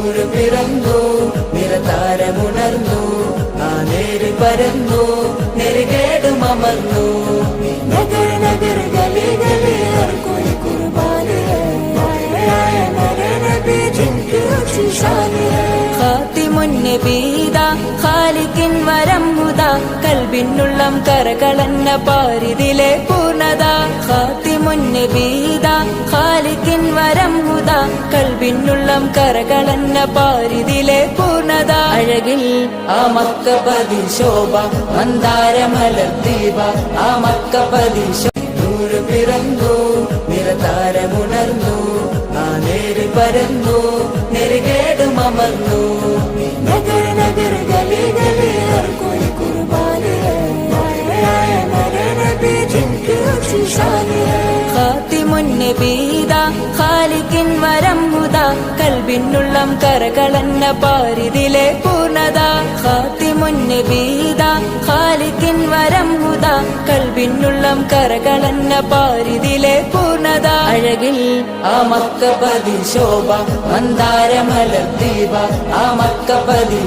നൂറ് പിറന്നു നിറതാരമുണർന്നു ആ നേര് പരന്നു നെറുകേടുമർന്നു നഗർ നഗർ ഗലി ഗലി ഹർ കോയി കുർബാനി ഹൈ നബി ജിൻകി अच्छी शान है ഖാതിമുൻ നബീദ ഖാലിഖിൻ വരം ഹുദ കൽബിനുള്ളം കരകളന്ന പാരിതിലെ പൂർണ്ണത ഖാതിമുൻ നബീദ ഖാലിഖിൻ വരം ഹുദ കൽബിനുള്ളം കരകളന്ന പാരിതിലെ പൂർണ്ണത അഴകിൽ ആ മക്കപതി ശോഭ മന്ദാരമലർ ദീപ ആ മക്കപതി നൂറ് പിറന്നു നിറതാരമുണർന്നു ആ നേര് പരന്നു നെറുകേടുമർന്നു നഗർ നഗർ ഗലി ഗലി ഹർ കോയി കുർബാനി ഹൈ നബി ജിൻകി अच्छी शान है ഖാതിമുൻ നബീദ ഖാലിഖിൻ വരം ഹുദ കൽബിനുള്ളം കരകളന്ന പാരിതിലെ പൂർണ്ണത ഖാതിമുൻ നബീദ ഖാലിഖിൻ വരം ഹുദ കൽബിനുള്ളം കരകളന്ന പാരിതിലെ പൂർണ്ണത അഴകിൽ ആ മക്കപതി ശോഭ മന്ദാരമലർ ദീപ ആ മക്കപതി